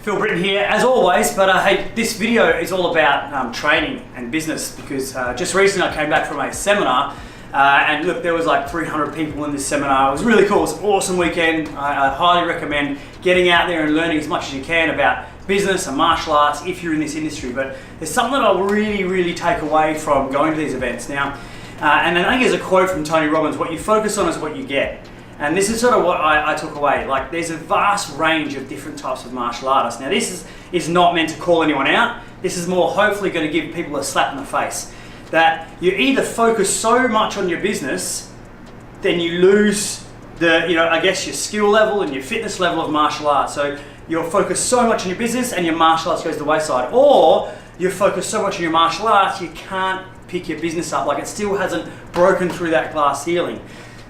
Phil Britton here, as always, but hey, this video is all about training and business because just recently I came back from a seminar and look, there was like 300 people in this seminar. It was really cool. It was an awesome weekend. I highly recommend getting out there and learning as much as you can about business and martial arts if you're in this industry. But there's something that I'll really take away from going to these events now. And I think there's a quote from Tony Robbins: what you focus on is what you get. And this is sort of what I took away. Like, there's a vast range of different types of martial artists. Now, this is not meant to call anyone out. This is more hopefully going to give people a slap in the face. That you either focus so much on your business, then you lose the, I guess your skill level and your fitness level of martial arts. So you're focused so much on your business and your martial arts goes to the wayside. Or you're focused so much on your martial arts, you can't pick your business up. Like, it still hasn't broken through that glass ceiling.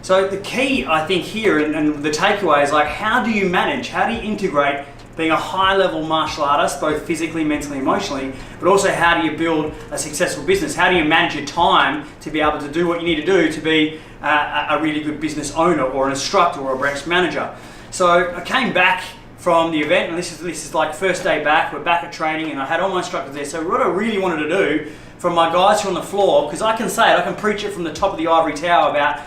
So the key, I think, here and the takeaway is like, how do you manage, how do you integrate being a high-level martial artist, both physically, mentally, emotionally, but also how do you build a successful business? How do you manage your time to be able to do what you need to do to be a really good business owner or an instructor or a branch manager? So I came back from the event, and this is like first day back. We're back at training, and I had all my instructors there. So what I really wanted to do from my guys who are on the floor, because I can say it, I can preach it from the top of the ivory tower about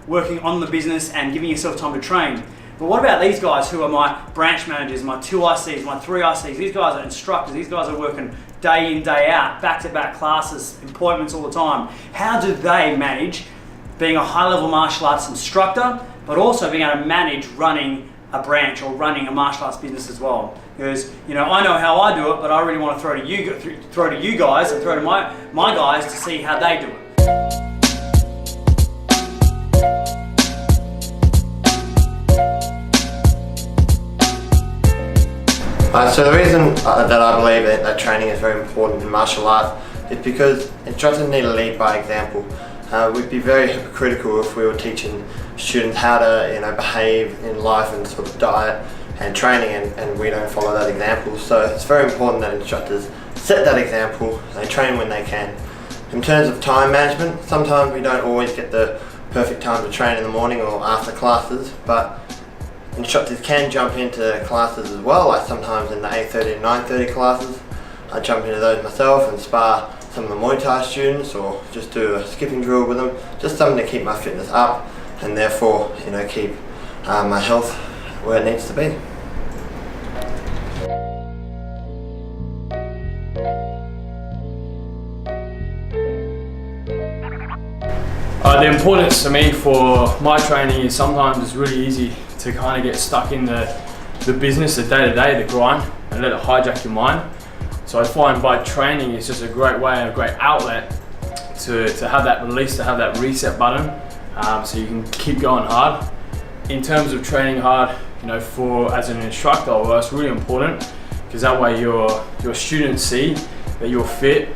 working on the business and giving yourself time to train. But what about these guys who are my branch managers, my 2 ICs, my 3 ICs? These guys are instructors. These guys are working day in, day out, back-to-back classes, appointments all the time. How do they manage being a high-level martial arts instructor, but also being able to manage running a branch or running a martial arts business as well? Because I know how I do it, but I really want to throw to you guys and throw to my guys to see how they do it. So the reason that I believe that training is very important in martial arts is because instructors need to lead by example. We'd be very hypocritical if we were teaching students how to behave in life and sort of diet and training, and we don't follow that example. So it's very important that instructors set that example. They train when they can. In terms of time management, sometimes we don't always get the perfect time to train in the morning or after classes, but instructors can jump into classes as well, like sometimes in the 8:30 and 9:30 classes. I jump into those myself and spar some of the Muay Thai students, or just do a skipping drill with them, just something to keep my fitness up and therefore keep my health where it needs to be. The importance to me for my training is sometimes it's really easy to kind of get stuck in the business, the day-to-day, the grind, and let it hijack your mind. So I find by training it's just a great way, a great outlet to have that release, to have that reset button, so you can keep going hard. In terms of training hard, as an instructor, well, it's really important because that way your students see that you're fit.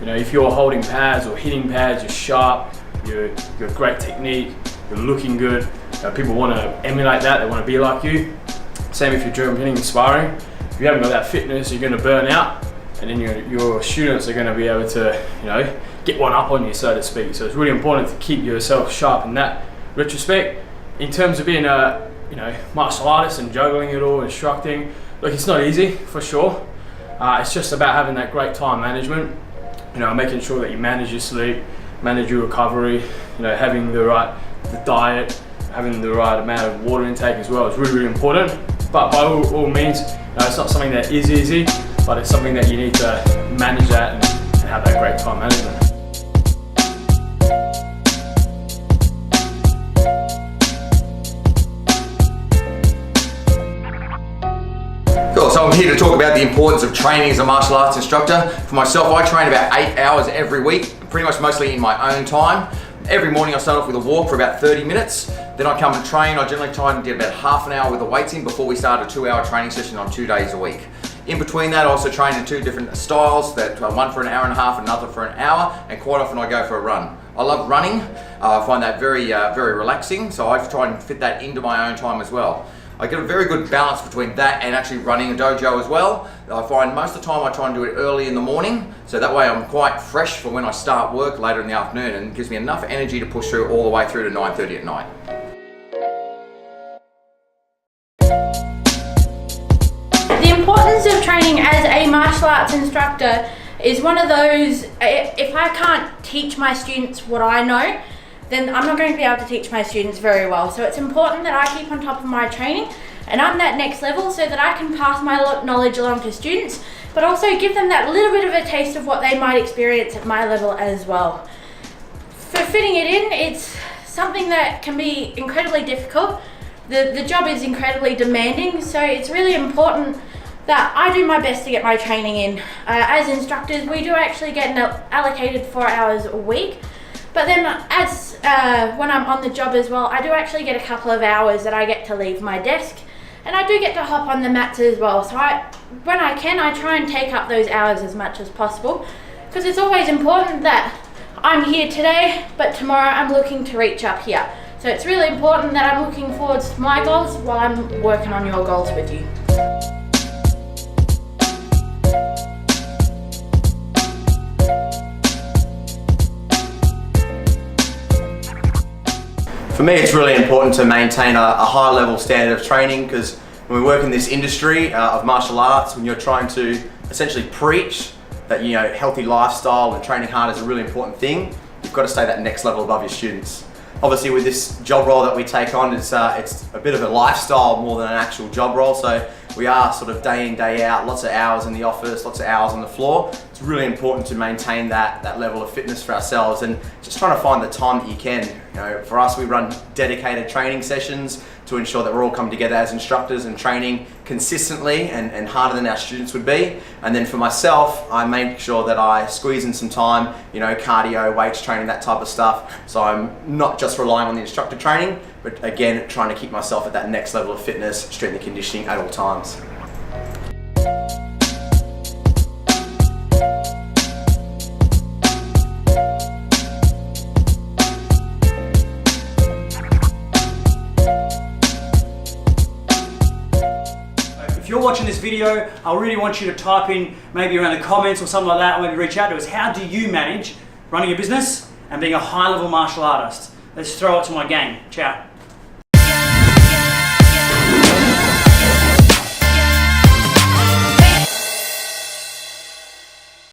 If you're holding pads or hitting pads, you're sharp, you've got great technique, you're looking good. People want to emulate that, they want to be like you. Same if you're drill hitting and sparring. If you haven't got that fitness, you're going to burn out, and then your students are going to be able to, get one up on you, so to speak. So it's really important to keep yourself sharp in that retrospect. In terms of being a, martial artist and juggling it all, instructing, look, it's not easy for sure. It's just about having that great time management. Making sure that you manage your sleep, manage your recovery. Having the diet, having the right amount of water intake as well is really important. But by all means, it's not something that is easy, but it's something that you need to manage that and have that great time management. Cool, so I'm here to talk about the importance of training as a martial arts instructor. For myself, I train about 8 hours every week, pretty much mostly in my own time. Every morning I start off with a walk for about 30 minutes. Then I come and train. I generally try and get about half an hour with the weights in before we start a 2-hour training session on 2 days a week. In between that, I also train in 2 different styles, one for an hour and a half, another for an hour, and quite often I go for a run. I love running. I find that very relaxing, so I try and fit that into my own time as well. I get a very good balance between that and actually running a dojo as well. I find most of the time I try and do it early in the morning, so that way I'm quite fresh for when I start work later in the afternoon, and it gives me enough energy to push through all the way through to 9:30 at night. The training as a martial arts instructor is one of those, if I can't teach my students what I know, then I'm not going to be able to teach my students very well. So it's important that I keep on top of my training and I'm that next level so that I can pass my knowledge along to students, but also give them that little bit of a taste of what they might experience at my level as well. For fitting it in, it's something that can be incredibly difficult. The job is incredibly demanding, so it's really important that I do my best to get my training in. As instructors, we do actually get allocated 4 hours a week, but then as when I'm on the job as well, I do actually get a couple of hours that I get to leave my desk, and I do get to hop on the mats as well. So when I can, I try and take up those hours as much as possible, because it's always important that I'm here today, but tomorrow I'm looking to reach up here. So it's really important that I'm looking forward to my goals while I'm working on your goals with you. For me, it's really important to maintain a high level standard of training, because when we work in this industry of martial arts, when you're trying to essentially preach that, you know, healthy lifestyle and training hard is a really important thing, you've got to stay that next level above your students. Obviously, with this job role that we take on, it's a bit of a lifestyle more than an actual job role. So we are sort of day in, day out, lots of hours in the office, lots of hours on the floor. It's really important to maintain that level of fitness for ourselves, and just trying to find the time that you can. You know, for us, we run dedicated training sessions to ensure that we're all coming together as instructors and training consistently and harder than our students would be. And then for myself, I make sure that I squeeze in some time, you know, cardio, weights training, that type of stuff. So I'm not just relying on the instructor training, but again, trying to keep myself at that next level of fitness, strength and conditioning at all times. If you're watching this video, I really want you to type in maybe around the comments or something like that, or maybe reach out to us. How do you manage running a business and being a high-level martial artist? Let's throw it to my gang. Ciao.